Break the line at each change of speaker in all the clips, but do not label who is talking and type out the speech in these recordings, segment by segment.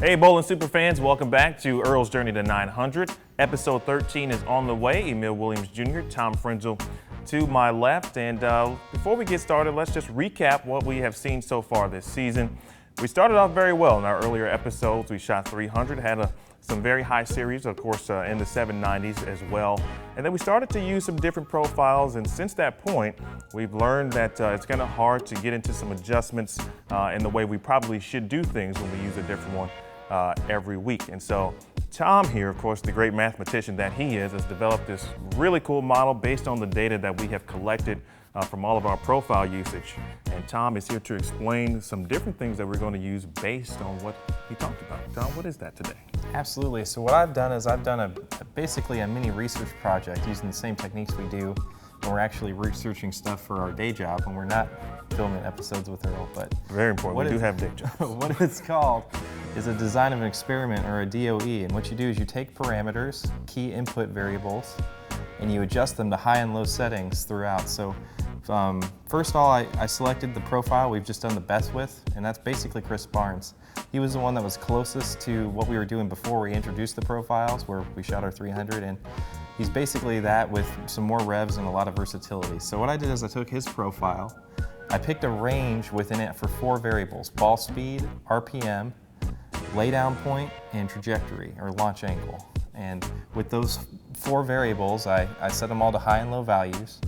Hey, bowling super fans, welcome back to Earl's Journey to 900. Episode 13 is on the way. Emil Williams Jr., Tom Frenzel to my left. And before we get started, let's just recap what we have seen so far this season. We started off very well in our earlier episodes. We shot 300, had some very high series, of course, in the 790s as well. And then we started to use some different profiles, and since that point, we've learned that it's kind of hard to get into some adjustments in the way we probably should do things when we use a different one every week. And so Tom here, of course, the great mathematician that he is, has developed this really cool model based on the data that we have collected from all of our profile usage. And Tom is here to explain some different things that we're going to use based on what he talked about. Tom, what is that today?
Absolutely. So what I've done is I've done basically a mini research project using the same techniques we do when we're actually researching stuff for our day job when we're not filming episodes with Earl. But
very important. We do have day jobs.
What it's called is a design of an experiment, or a DOE. And what you do is you take parameters, key input variables, and you adjust them to high and low settings throughout. So first of all, I selected the profile we've just done the best with, and that's basically Chris Barnes. He was the one that was closest to what we were doing before we introduced the profiles, where we shot our 300, and he's basically that with some more revs and a lot of versatility. So what I did is I took his profile, I picked a range within it for 4 variables: ball speed, RPM, laydown point, and trajectory, or launch angle. And with those 4 variables, I set them all to high and low values,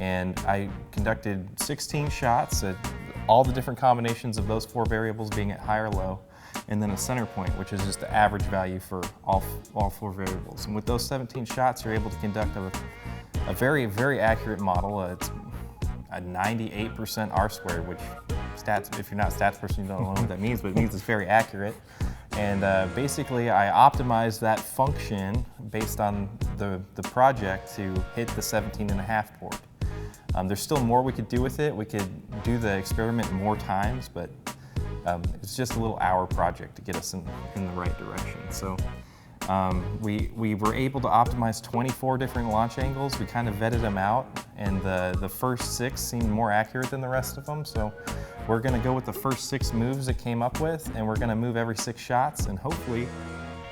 and I conducted 16 shots at all the different combinations of those 4 variables being at high or low, and then a center point, which is just the average value for all 4 variables. And with those 17 shots, you're able to conduct a very, very accurate model. It's a 98% R-squared, which stats, if you're not a stats person, you don't know what that means, but it means it's very accurate. And basically, I optimized that function based on the project to hit the 17.5 board. There's still more we could do with it. We could do the experiment more times, but it's just a little hour project to get us in the right direction. So we were able to optimize 24 different launch angles. We kind of vetted them out, and the first 6 seemed more accurate than the rest of them. So we're going to go with the first 6 moves it came up with, and we're going to move every 6 shots and hopefully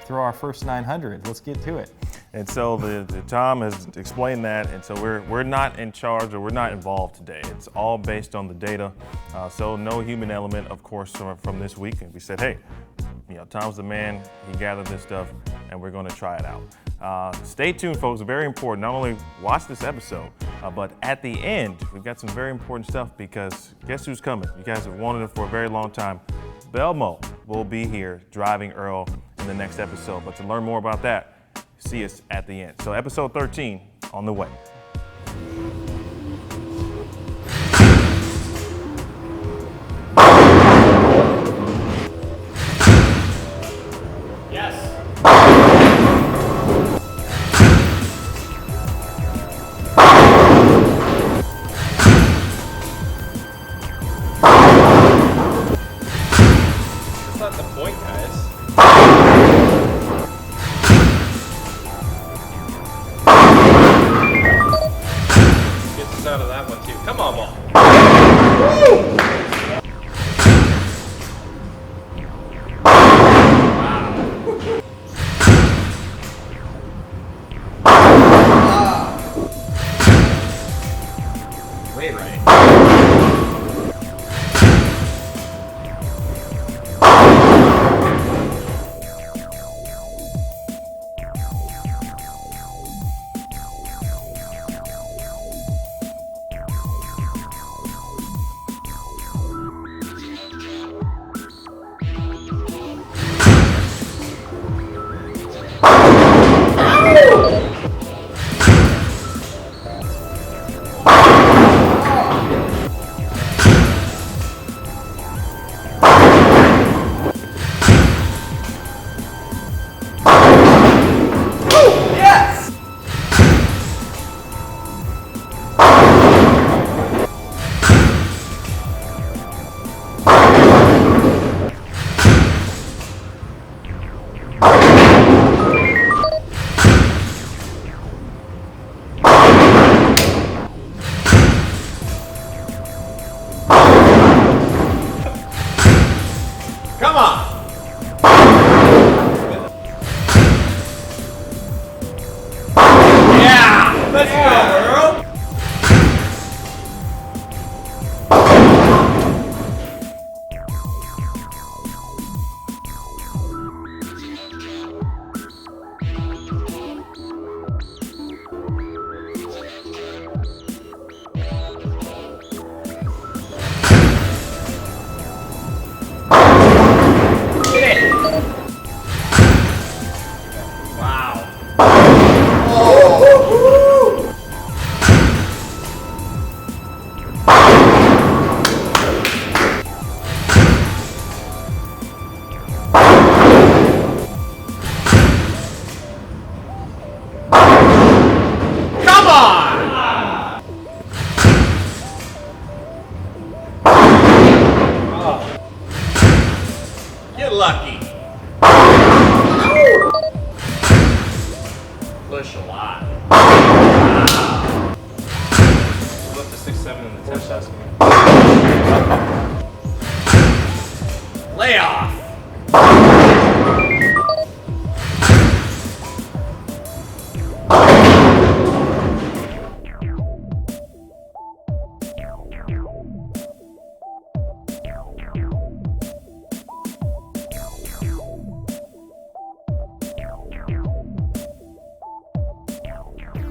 throw our first 900. Let's get to it.
And so the Tom has explained that, and so we're not in charge, or we're not involved today. It's all based on the data, so no human element, of course, from this week. And we said, hey, Tom's the man. He gathered this stuff, and we're going to try it out. Stay tuned, folks. Very important. Not only watch this episode, but at the end, we've got some very important stuff, because guess who's coming? You guys have wanted it for a very long time. Belmo will be here driving Earl in the next episode. But to learn more about that, see us at the end. So episode 13 on the way.
Out of that one too. Come on, ball. Way right.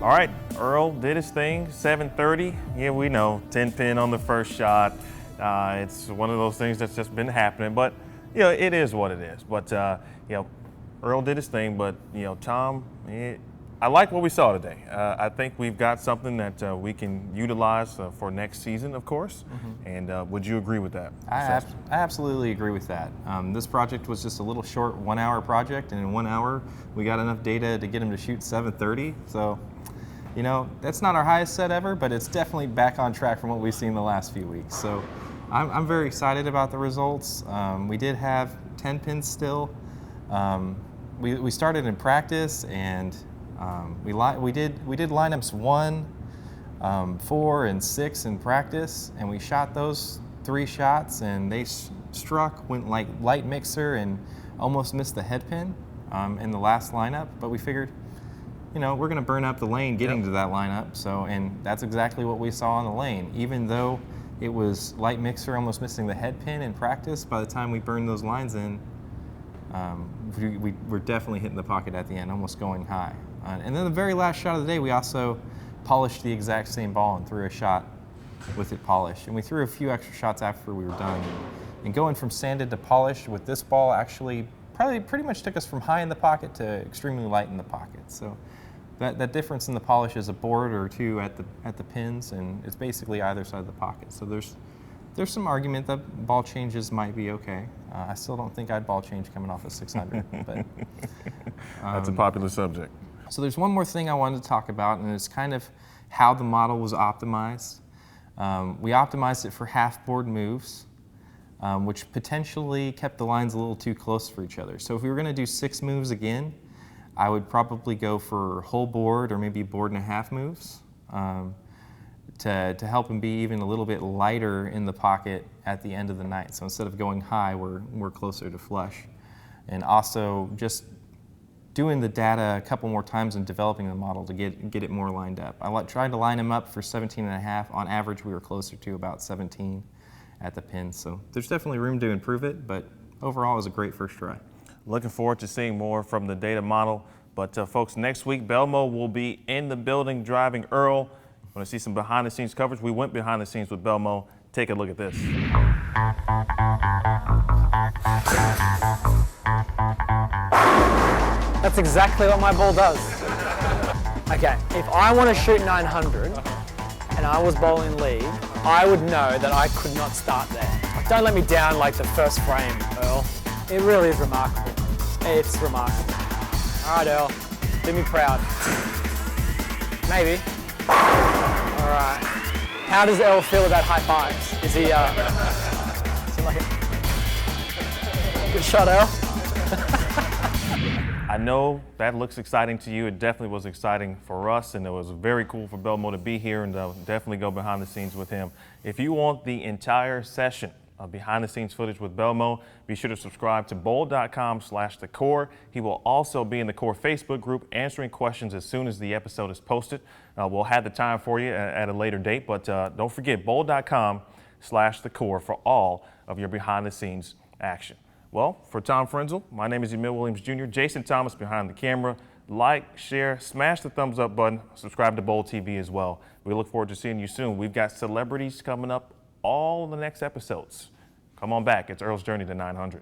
All right, Earl did his thing, 730. Yeah, we know, 10 pin on the first shot. It's one of those things that's just been happening, but you know, it is what it is. But you know, Earl did his thing, but you know, Tom, I like what we saw today. I think we've got something that we can utilize for next season, of course. And would you agree with that?
I absolutely agree with that. This project was just a little short 1 hour project, and in 1 hour we got enough data to get him to shoot 730. So, you know, that's not our highest set ever, but it's definitely back on track from what we've seen the last few weeks. So I'm very excited about the results. We did have 10 pins still. We started in practice, and we did lineups 1, 4, and 6 in practice, and we shot those 3 shots, and they struck, went like light mixer, and almost missed the head pin in the last lineup. But we figured, you know, we're going to burn up the lane getting to that lineup. So, and that's exactly what we saw on the lane. Even though it was light mixer, almost missing the head pin in practice, by the time we burned those lines in, we were definitely hitting the pocket at the end, almost going high. And then the very last shot of the day, we also polished the exact same ball and threw a shot with it polished. And we threw a few extra shots after we were done. And going from sanded to polished with this ball actually probably pretty much took us from high in the pocket to extremely light in the pocket. So that difference in the polish is a board or 2 at the pins, and it's basically either side of the pocket. So there's some argument that ball changes might be okay. I still don't think I'd ball change coming off a 600, but
that's a popular subject.
So there's one more thing I wanted to talk about, and it's kind of how the model was optimized. We optimized it for half board moves, which potentially kept the lines a little too close for each other. So if we were going to do 6 moves again, I would probably go for whole board or maybe board and a half moves to help him be even a little bit lighter in the pocket at the end of the night. So instead of going high, we're closer to flush. And also just doing the data a couple more times and developing the model to get it more lined up. I tried to line him up for 17 and a half. On average, we were closer to about 17 at the pin. So there's definitely room to improve it, but overall it was a great first try.
Looking forward to seeing more from the data model. But folks, next week, Belmo will be in the building driving Earl. Want to see some behind the scenes coverage? We went behind the scenes with Belmo. Take a look at this.
That's exactly what my ball does. Okay, if I want to shoot 900 and I was bowling lead, I would know that I could not start there. Don't let me down like the first frame, Earl. It really is remarkable. It's remarkable. All right, Earl, do me proud. Maybe. All right. How does Earl feel about high fives? Is he like it? Good shot, Earl.
I know that looks exciting to you. It definitely was exciting for us, and it was very cool for Belmo to be here, and definitely go behind the scenes with him. If you want the entire session of behind the scenes footage with Belmo, be sure to subscribe to bowl.com/thecore. He will also be in the Core Facebook group answering questions as soon as the episode is posted. We'll have the time for you at a later date, but don't forget bowl.com/thecore for all of your behind the scenes action. Well, for Tom Frenzel, my name is E.A.R.L Williams Jr., Jason Thomas behind the camera. Like, share, smash the thumbs up button, subscribe to Bowl TV as well. We look forward to seeing you soon. We've got celebrities coming up all in the next episodes. Come on back. It's Earl's Journey to 900.